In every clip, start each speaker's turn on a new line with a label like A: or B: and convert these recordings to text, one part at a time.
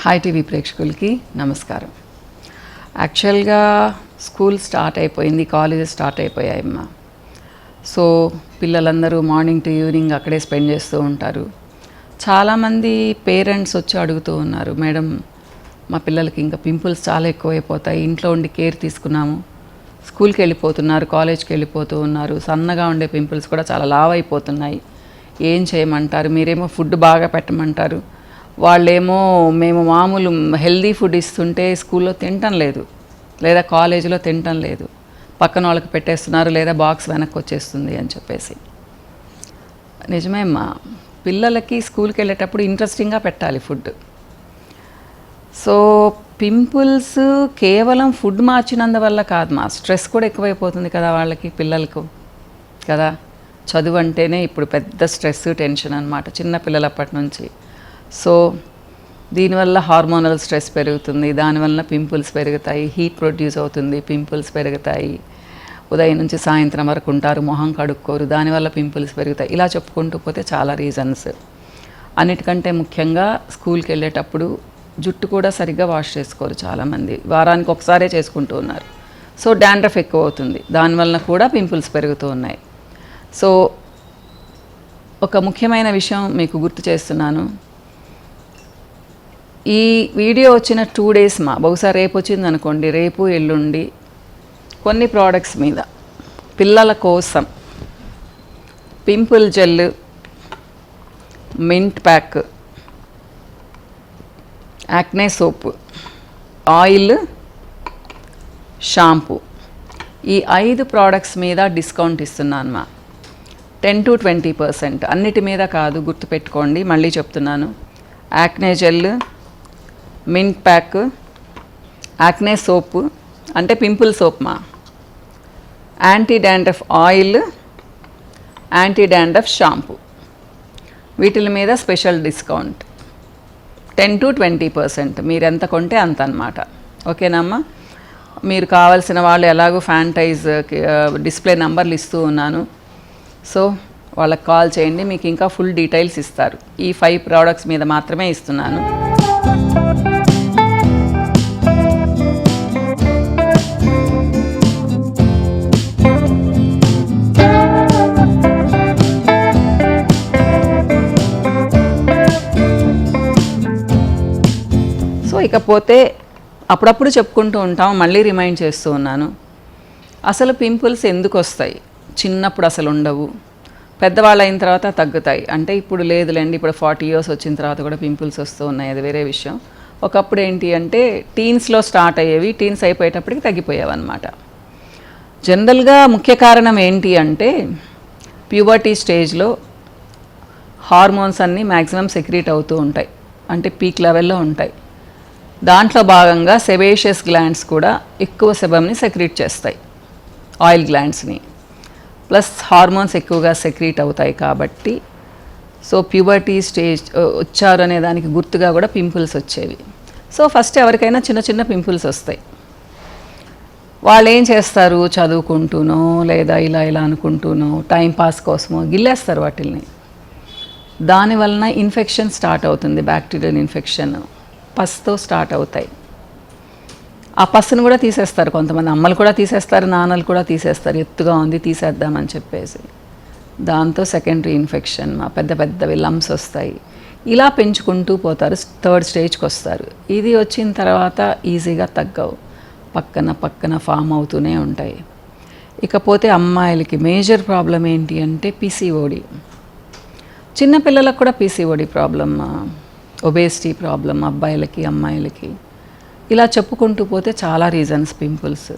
A: Hi TV ప్రేక్షకులకి నమస్కారం. యాక్చువల్గా స్కూల్ స్టార్ట్ అయిపోయింది, కాలేజెస్ స్టార్ట్ అయిపోయాయమ్మా. సో పిల్లలందరూ మార్నింగ్ టు ఈవినింగ్ అక్కడే స్పెండ్ చేస్తూ ఉంటారు. చాలామంది పేరెంట్స్ వచ్చి అడుగుతూ ఉన్నారు, మేడం మా పిల్లలకి ఇంకా పింపుల్స్ చాలా ఎక్కువైపోతాయి, ఇంట్లో ఉండి కేర్ తీసుకున్నాము, స్కూల్కి వెళ్ళిపోతున్నారు, కాలేజ్కి వెళ్ళిపోతూ ఉన్నారు, సన్నగా ఉండే పింపుల్స్ కూడా చాలా లావ్ అయిపోతున్నాయి, ఏం చేయమంటారు, మీరేమో ఫుడ్ బాగా పెట్టమంటారు, వాళ్ళేమో మేము మామూలు హెల్దీ ఫుడ్ ఇస్తుంటే స్కూల్లో తినటం లేదు, లేదా కాలేజీలో తినటం లేదు, పక్కన వాళ్ళకి పెట్టేస్తున్నారు, లేదా బాక్స్ వెనక్కి వచ్చేస్తుంది అని చెప్పేసి. నిజమే అమ్మా, పిల్లలకి స్కూల్కి వెళ్ళేటప్పుడు ఇంట్రెస్టింగ్గా పెట్టాలి ఫుడ్. సో పింపుల్స్ కేవలం ఫుడ్ మార్చినందువల్ల కాదు మా, స్ట్రెస్ కూడా ఎక్కువైపోతుంది కదా వాళ్ళకి, పిల్లలకు కదా. చదువు అంటేనే ఇప్పుడు పెద్ద స్ట్రెస్ టెన్షన్ అనమాట చిన్న పిల్లలప్పటి నుంచి. సో దీనివల్ల హార్మోనల్ స్ట్రెస్ పెరుగుతుంది, దానివల్ల పింపుల్స్ పెరుగుతాయి, హీట్ ప్రొడ్యూస్ అవుతుంది, పింపుల్స్ పెరుగుతాయి, ఉదయం నుంచి సాయంత్రం వరకు ఉంటారు, మొహం కడుక్కోరు, దానివల్ల పింపుల్స్ పెరుగుతాయి. ఇలా చెప్పుకుంటూ పోతే చాలా రీజన్స్. అన్నిటికంటే ముఖ్యంగా స్కూల్కి వెళ్ళేటప్పుడు జుట్టు కూడా సరిగ్గా వాష్ చేసుకోరు చాలామంది, వారానికి ఒకసారే చేసుకుంటూ ఉన్నారు. సో డాండ్రఫ్ ఎక్కువ అవుతుంది, దానివల్ల కూడా పింపుల్స్ పెరుగుతూ ఉన్నాయి. సో ఒక ముఖ్యమైన విషయం మీకు గుర్తు చేస్తున్నాను. ఈ వీడియో వచ్చిన 2 days మా, బహుశా రేపు వచ్చింది అనుకోండి, రేపు ఎల్లుండి కొన్ని ప్రోడక్ట్స్ మీద పిల్లల కోసం pimple gel, mint pack, acne soap, oil, shampoo, ఈ 5 ప్రోడక్ట్స్ మీద డిస్కౌంట్ ఇస్తున్నాను మా, 10 to 20%. అన్నిటి మీద కాదు, గుర్తుపెట్టుకోండి, మళ్ళీ చెప్తున్నాను. Acne gel, mint pack, acne soap అంటే పింపుల్ సోప్ మా, anti dandruff oil, anti dandruff shampoo, వీటి మీద స్పెషల్ డిస్కౌంట్ 10 to 20%. మీరు ఎంత కొంటే అంత అన్నమాట. ఓకేనమ్మా. మీరు కావాల్సిన వాళ్ళు ఎలాగో ఫ్యాన్టైజ్ డిస్ప్లే నంబర్లు ఇస్తూ ఉన్నాను, సో వాళ్ళకి కాల్ చేయండి, మీకు ఇంకా ఫుల్ డీటెయిల్స్ ఇస్తారు. ఈ 5 ప్రోడక్ట్స్ మీద మాత్రమే ఇస్తున్నాను. సో ఇకపోతే అప్పుడప్పుడు చెప్పుకుంటూ ఉంటాం, మళ్ళీ రిమైండ్ చేస్తూ ఉన్నాను, అసలు పింపుల్స్ ఎందుకు వస్తాయి? చిన్నప్పుడు అసలు ఉండవు, పెద్దవాళ్ళు అయిన తర్వాత తగ్గుతాయి. అంటే ఇప్పుడు లేదులేండి, ఇప్పుడు 40 years వచ్చిన తర్వాత కూడా పింపుల్స్ వస్తూ ఉన్నాయి, అది వేరే విషయం. ఒకప్పుడు ఏంటి అంటే టీన్స్లో స్టార్ట్ అయ్యేవి, టీన్స్ అయిపోయేటప్పటికి తగ్గిపోయేవి అనమాట. జనరల్గా ముఖ్య కారణం ఏంటి అంటే ప్యూబర్టీ స్టేజ్లో హార్మోన్స్ అన్నీ మ్యాక్సిమం సెక్రీట్ అవుతూ ఉంటాయి, అంటే పీక్ లెవెల్లో ఉంటాయి. దాంట్లో భాగంగా సెబేషియస్ గ్లాండ్స్ కూడా ఎక్కువ సెబమ్ని సెక్రీట్ చేస్తాయి, ఆయిల్ గ్లాండ్స్ని, ప్లస్ హార్మోన్స్ ఎక్కువగా సెక్రీట్ అవుతాయి కాబట్టి. సో ప్యూబర్టీ స్టేజ్ వచ్చారు అనే దానికి గుర్తుగా కూడా పింపుల్స్ వచ్చేవి. సో ఫస్ట్ ఎవరికైనా చిన్న చిన్న పింపుల్స్ వస్తాయి, వాళ్ళు ఏం చేస్తారు, చదువుకుంటూనో లేదా ఇలా అనుకుంటూనో టైంపాస్ కోసమో గిల్లేస్తారు వాటిల్ని. దానివలన ఇన్ఫెక్షన్ స్టార్ట్ అవుతుంది, బ్యాక్టీరియల్ ఇన్ఫెక్షన్, పస్తో స్టార్ట్ అవుతాయి. ఆ పస్సును కూడా తీసేస్తారు కొంతమంది, అమ్మలు కూడా తీసేస్తారు, నాన్నలు కూడా తీసేస్తారు, ఎత్తుగా ఉంది తీసేద్దామని చెప్పేసి. దాంతో సెకండరీ ఇన్ఫెక్షన్, పెద్ద పెద్దవి లమ్స్ వస్తాయి. ఇలా పెంచుకుంటూ పోతారు, 3rd స్టేజ్కి వస్తారు. ఇది వచ్చిన తర్వాత ఈజీగా తగ్గవు, పక్కన ఫామ్ అవుతూనే ఉంటాయి. ఇకపోతే అమ్మాయిలకి మేజర్ ప్రాబ్లం ఏంటి అంటే పీసీఓడి. చిన్నపిల్లలకు కూడా పీసీఓడి ప్రాబ్లమ్, ఒబేసిటీ ప్రాబ్లం అబ్బాయిలకి అమ్మాయిలకి, ఇలా చెప్పుకుంటూ పోతే చాలా రీజన్స్ పింపుల్స్.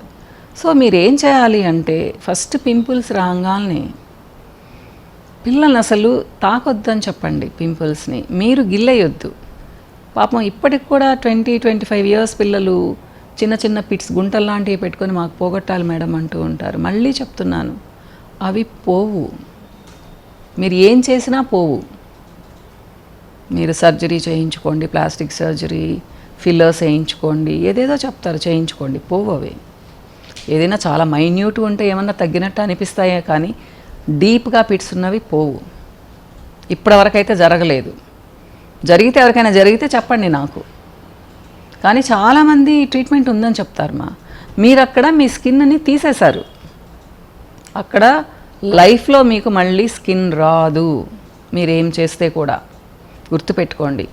A: సో మీరు ఏం చేయాలి అంటే ఫస్ట్ పింపుల్స్ రాగానే పిల్లల్ని అసలు తాకొద్దని చెప్పండి, పింపుల్స్ని మీరు గిల్లేయొద్దు. పాపం ఇప్పటికి కూడా 20-25 years పిల్లలు చిన్న చిన్న పిట్స్, గుంటలు లాంటివి పెట్టుకొని మాకు పోగొట్టాలి మేడం అంటూ ఉంటారు. మళ్ళీ చెప్తున్నాను, అవి పోవు, మీరు ఏం చేసినా పోవు. మీరు సర్జరీ చేయించుకోండి, ప్లాస్టిక్ సర్జరీ, ఫిల్లర్స్ వేయించుకోండి, ఏదేదో చెప్తారు, చేయించుకోండి, పోవు అవి. ఏదైనా చాలా మైన్యూట్ ఉంటే ఏమన్నా తగ్గినట్టు అనిపిస్తాయే కానీ డీప్గా పిట్స్ ఉన్నవి పోవు. ఇప్పటివరకైతే జరగలేదు. జరిగితే ఎవరికైనా జరిగితే చెప్పండి నాకు, కానీ చాలామంది ట్రీట్మెంట్ ఉందని చెప్తారు మా. మీరు అక్కడ మీ స్కిన్ని తీసేశారు. అక్కడ లైఫ్లో మీకు మళ్ళీ స్కిన్ రాదు మీరేం చేస్తే కూడా. గుర్తుపెట్టుకోండి.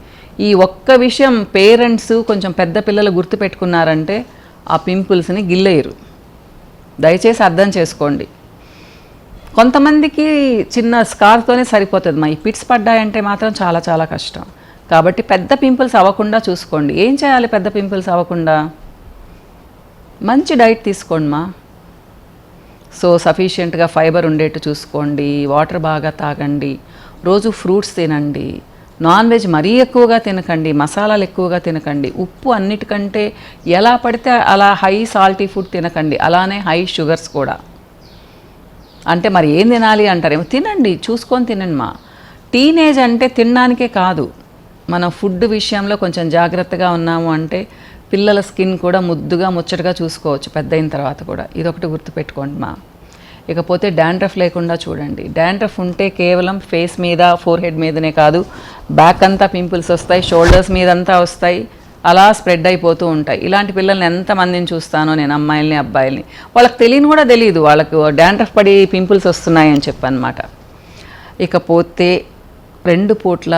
A: ఈ ఒక్క విషయం పేరెంట్స్ కొంచెం పెద్ద పిల్లలు గుర్తుపెట్టుకున్నారంటే ఆ పింపుల్స్ని గిల్లేయరు. దయచేసి అర్థం చేసుకోండి. కొంతమందికి చిన్న స్కార్తోనే సరిపోతుంది మా. ఈ పిట్స్ పడ్డాయంటే మాత్రం చాలా చాలా కష్టం. కాబట్టి పెద్ద పింపుల్స్ అవ్వకుండా చూసుకోండి. ఏం చేయాలి పెద్ద పింపుల్స్ అవ్వకుండా? మంచి డైట్ తీసుకోండి మా. సో సఫిషియెంట్గా ఫైబర్ ఉండేట్టు చూసుకోండి, వాటర్ బాగా తాగండి, రోజు ఫ్రూట్స్ తినండి, నాన్ వెజ్ మరీ ఎక్కువగా తినకండి, మసాలాలు ఎక్కువగా తినకండి, ఉప్పు అన్నిటికంటే ఎలా పడితే అలా హై సాల్టీ ఫుడ్ తినకండి, అలానే హై షుగర్స్ కూడా. అంటే మరి ఏం తినాలి అంటారేమో, తినండి, చూసుకొని తినండి మా. టీనేజ్ అంటే తినడానికే కాదు, మనం ఫుడ్ విషయంలో కొంచెం జాగ్రత్తగా ఉన్నాము అంటే పిల్లల స్కిన్ కూడా ముద్దుగా ముచ్చటగా చూసుకోవచ్చు పెద్ద అయిన తర్వాత కూడా. ఇదొకటి గుర్తుపెట్టుకోండి మా. ఇకపోతే డాండ్రఫ్ లేకుండా చూడండి. డాండ్రఫ్ ఉంటే కేవలం ఫేస్ మీద, ఫోర్ హెడ్ మీదనే కాదు, బ్యాక్ అంతా పింపుల్స్ వస్తాయి, షోల్డర్స్ మీదంతా వస్తాయి, అలా స్ప్రెడ్ అయిపోతూ ఉంటాయి. ఇలాంటి పిల్లల్ని ఎంతమందిని చూస్తానో నేను, అమ్మాయిల్ని అబ్బాయిల్ని. వాళ్ళకి తెలియని కూడా తెలియదు వాళ్ళకు డాండ్రఫ్ పడి పింపుల్స్ వస్తున్నాయని చెప్పనమాట. ఇకపోతే 2 పూట్ల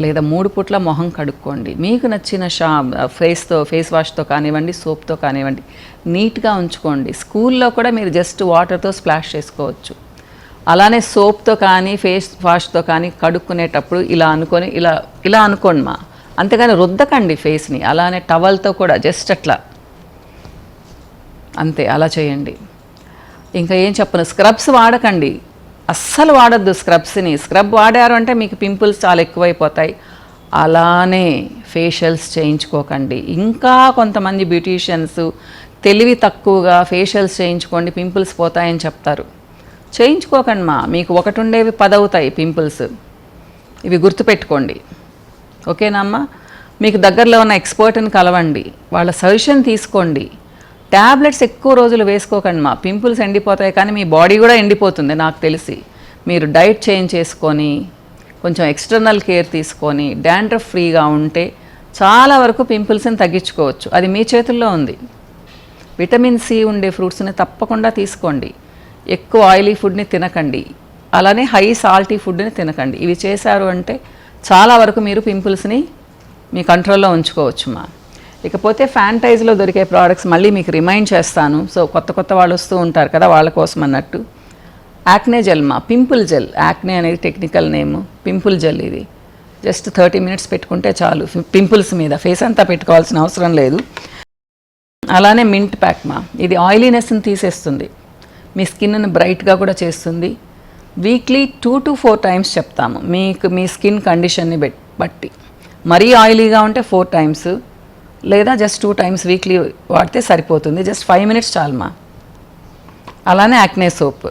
A: లేదా 3 పూట్ల మొహం కడుక్కోండి. మీకు నచ్చిన ఫేస్ వాష్తో కానివ్వండి, సోప్తో కానివ్వండి, నీట్గా ఉంచుకోండి. స్కూల్లో కూడా మీరు జస్ట్ వాటర్తో స్ప్లాష్ చేసుకోవచ్చు. అలానే సోప్తో కానీ ఫేస్ వాష్తో కానీ కడుక్కునేటప్పుడు ఇలా అనుకొని ఇలా అనుకోండి మా. అంతేగాని రుద్దకండి ఫేస్ని. అలానే టవల్తో కూడా జస్ట్ అట్లా, అంతే, అలా చేయండి. ఇంకా ఏం చెప్పను, స్క్రబ్స్ వాడకండి, అస్సలు వాడద్దు స్క్రబ్స్ని. స్క్రబ్ వాడారు అంటే మీకు పింపుల్స్ చాలా ఎక్కువైపోతాయి. అలానే ఫేషియల్స్ చేయించుకోకండి. ఇంకా కొంతమంది బ్యూటీషియన్స్ తెలివి తక్కువగా ఫేషియల్స్ చేయించుకోండి పింపుల్స్ పోతాయని చెప్తారు. చేయించుకోకండి మా. మీకు ఒకటి ఉండేవి 10 అవుతాయి పింపుల్స్. ఇవి గుర్తుపెట్టుకోండి, ఓకేనా అమ్మా? మీకు దగ్గరలో ఉన్న ఎక్స్పర్ట్ని కలవండి, వాళ్ళ సజెషన్ తీసుకోండి. ట్యాబ్లెట్స్ ఎక్కువ రోజులు వేసుకోకండి మా. పింపుల్స్ ఎండిపోతాయి కానీ మీ బాడీ కూడా ఎండిపోతుంది నాకు తెలిసి. మీరు డైట్ చేంజ్ చేసుకొని కొంచెం ఎక్స్టర్నల్ కేర్ తీసుకొని డాండ్రఫ్ ఫ్రీగా ఉంటే చాలా వరకు పింపుల్స్ని తగ్గించుకోవచ్చు. అది మీ చేతుల్లో ఉంది. విటమిన్ సి ఉండే ఫ్రూట్స్ని తప్పకుండా తీసుకోండి. ఎక్కువ ఆయిలీ ఫుడ్ని తినకండి, అలానే హై సాల్టీ ఫుడ్ని తినకండి. ఇవి చేశారు అంటే చాలా వరకు మీరు పింపుల్స్ని మీ కంట్రోల్లో ఉంచుకోవచ్చు మా. ఇకపోతే ఫ్యాంటైజ్లో దొరికే ప్రోడక్ట్స్ మళ్ళీ మీకు రిమైండ్ చేస్తాను. సో కొత్త వాళ్ళు వస్తూ ఉంటారు కదా, వాళ్ళ కోసం అన్నట్టు. యాక్నే జెల్ మా, పింపుల్ జెల్. యాక్నే అనేది టెక్నికల్ నేమ్, పింపుల్ జెల్. ఇది జస్ట్ 30 మినిట్స్ పెట్టుకుంటే చాలు పింపుల్స్ మీద. ఫేస్ అంతా పెట్టుకోవాల్సిన అవసరం లేదు. అలానే మింట్ ప్యాక్ మా, ఇది ఆయిలీనెస్ని తీసేస్తుంది, మీ స్కిన్ను బ్రైట్గా కూడా చేస్తుంది. వీక్లీ 2 to 4 టైమ్స్ చెప్తాము మీకు, మీ స్కిన్ కండిషన్ని బట్టి. మరీ ఆయిలీగా ఉంటే 4 టైమ్స్, లేదా జస్ట్ 2 టైమ్స్ వీక్లీ వాడితే సరిపోతుంది. జస్ట్ 5 మినిట్స్ చాలుమా. అలానే యాక్నే సోప్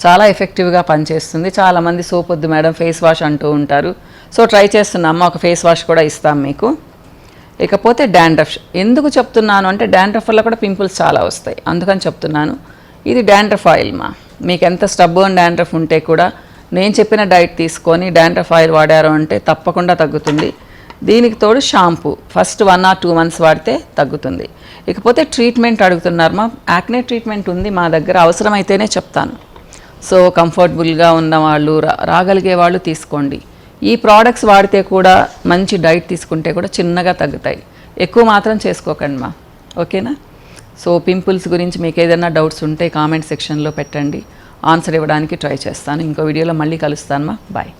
A: చాలా ఎఫెక్టివ్గా పనిచేస్తుంది. చాలామంది సోప్ వద్దు మేడం ఫేస్ వాష్ అంటూ ఉంటారు. సో ట్రై చేస్తున్నాము, ఒక ఫేస్ వాష్ కూడా ఇస్తాం మీకు. ఇకపోతే డాండ్రఫ్ ఎందుకు చెప్తున్నాను అంటే, డాండ్రఫ్ వల్ల కూడా పింపుల్స్ చాలా వస్తాయి, అందుకని చెప్తున్నాను. ఇది డాండ్రఫ్ ఆయిల్ మా. మీకు ఎంత స్టబ్బర్న్ డాండ్రఫ్ ఉంటే కూడా నేను చెప్పిన డైట్ తీసుకొని డాండ్రఫ్ ఆయిల్ వాడారు అంటే తప్పకుండా తగ్గుతుంది. దీనికి తోడు షాంపూ ఫస్ట్ 1 or 2 months వాడితే తగ్గుతుంది. ఇకపోతే ట్రీట్మెంట్ అడుగుతున్నారు మా. యాక్నే ట్రీట్మెంట్ ఉంది మా దగ్గర, అవసరమైతేనే చెప్తాను. సో కంఫర్టబుల్గా ఉన్నవాళ్ళు, రాగలిగే వాళ్ళు తీసుకోండి. ఈ ప్రోడక్ట్స్ వాడితే కూడా మంచి డైట్ తీసుకుంటే కూడా చిన్నగా తగ్గుతాయి. ఎక్కువ మాత్రం చేసుకోకండి మా, ఓకేనా? సో పింపుల్స్ గురించి మీకు ఏదైనా డౌట్స్ ఉంటే కామెంట్ సెక్షన్లో పెట్టండి, ఆన్సర్ ఇవ్వడానికి ట్రై చేస్తాను. ఇంకో వీడియోలో మళ్ళీ కలుస్తాను మా. బాయ్.